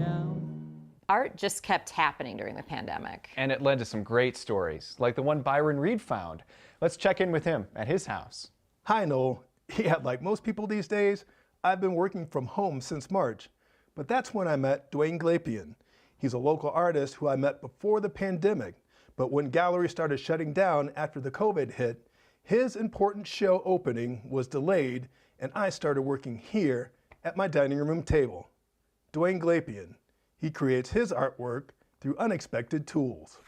now. Art just kept happening during the pandemic. And it led to some great stories, like the one Byron Reed found. Let's check in with him at his house. Hi, Noel. Yeah, like most people these days, I've been working from home since March. But that's when I met Dwayne Glapion. He's a local artist who I met before the pandemic. But when galleries started shutting down after the COVID hit, his important show opening was delayed, and I started working here at my dining room table. Dwayne Glapion. He creates his artwork through unexpected tools.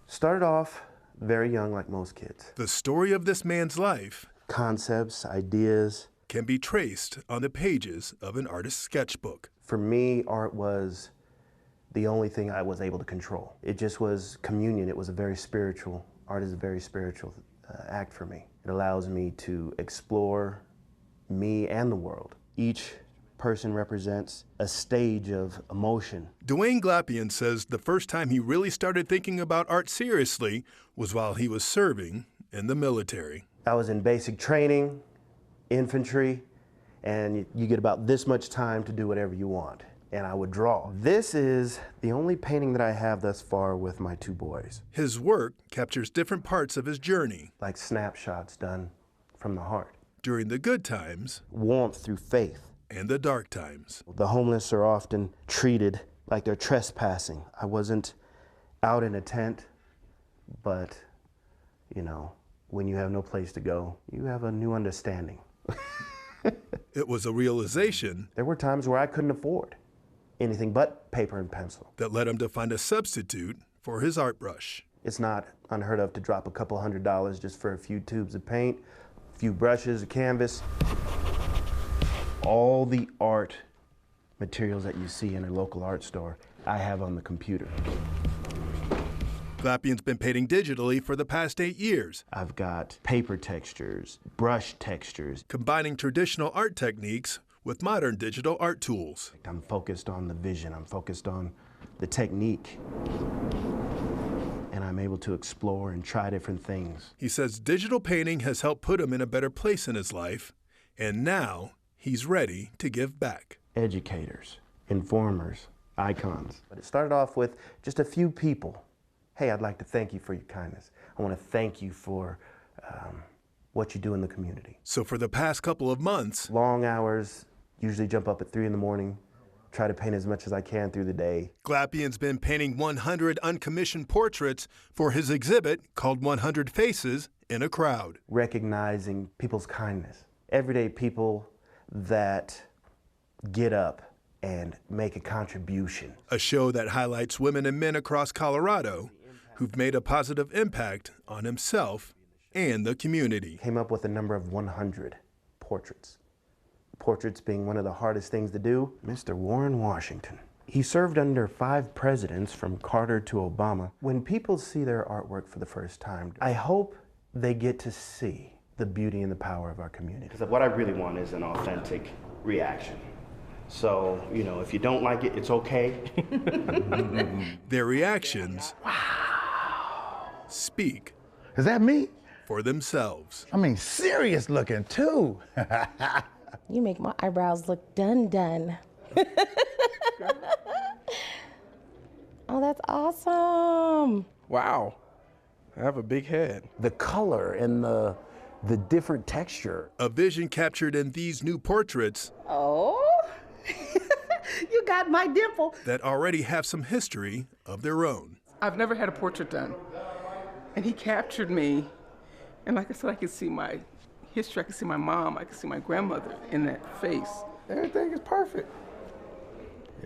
Started off very young, like most kids. The story of this man's life, Concepts, ideas. can be traced on the pages of an artist's sketchbook. For me, art was the only thing I was able to control. It just was communion. It was a very spiritual, art is a very spiritual act for me. It allows me to explore me and the world. Each person represents a stage of emotion. Dwayne Glapion says the first time he really started thinking about art seriously was while he was serving in the military. I was in basic training, infantry, and you get about this much time to do whatever you want. And I would draw. This is the only painting that I have thus far with my two boys. His work captures different parts of his journey. Like snapshots done from the heart. During the good times Warmth through faith. and the dark times. The homeless are often treated like they're trespassing. I wasn't out in a tent, but, you know, when you have no place to go, you have a new understanding. It was a realization There were times where I couldn't afford anything but paper and pencil. that led him to find a substitute for his art brush. It's not unheard of to drop a couple $100 just for a few tubes of paint, a few brushes, a canvas. All the art materials that you see in a local art store, I have on the computer. Glapion's been painting digitally for the past 8 years, I've got paper textures, brush textures. combining traditional art techniques with modern digital art tools. I'm focused on the vision, I'm focused on the technique. And I'm able to explore and try different things. He says digital painting has helped put him in a better place in his life, and now he's ready to give back. Educators, informers, icons. But it started off with just a few people. Hey, I'd like to thank you for your kindness. I want to thank you for what you do in the community. So for the past couple of months, Long hours, usually jump up at 3 in the morning, try to paint as much as I can through the day. Glapion's been painting 100 uncommissioned portraits for his exhibit called 100 Faces in a Crowd. Recognizing people's kindness. Everyday people that get up and make a contribution. A show that highlights women and men across Colorado who've made a positive impact on himself and the community. Came up with a number of 100 portraits. Portraits being one of the hardest things to do. Mr. Warren Washington. He served under 5 presidents from Carter to Obama. When people see their artwork for the first time, I hope they get to see the beauty and the power of our community. Because what I really want is an authentic reaction. So, you know, if you don't like it, it's okay. Their reactions speak Is that me? for themselves. I mean, serious looking too. You make my eyebrows look done. Oh, that's awesome. Wow, I have a big head. The color and the different texture. A vision captured in these new portraits Oh, you got my dimple. that already have some history of their own. I've never had a portrait done, and he captured me. And like I said, I could see my history. I could see my mom. I could see my grandmother in that face. Everything is perfect.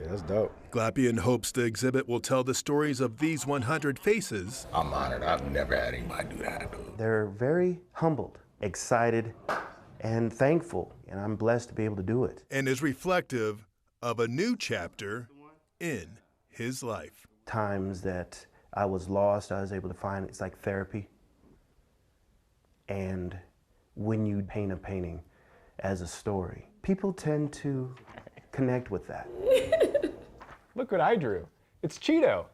Yeah, that's dope. Glapion hopes the exhibit will tell the stories of these 100 faces I'm honored. I've never had anybody do that. They're very humbled, excited, and thankful. And I'm blessed to be able to do it. and is reflective of a new chapter in his life. Times that I was lost, I was able to find it's like therapy. And when you paint a painting as a story, people tend to connect with that. Look what I drew. It's Cheeto,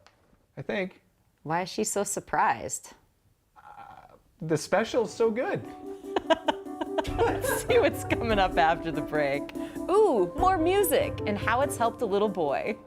I think. Why is she so surprised? The special's so good. Let's see what's coming up after the break. Ooh, more music and how it's helped a little boy.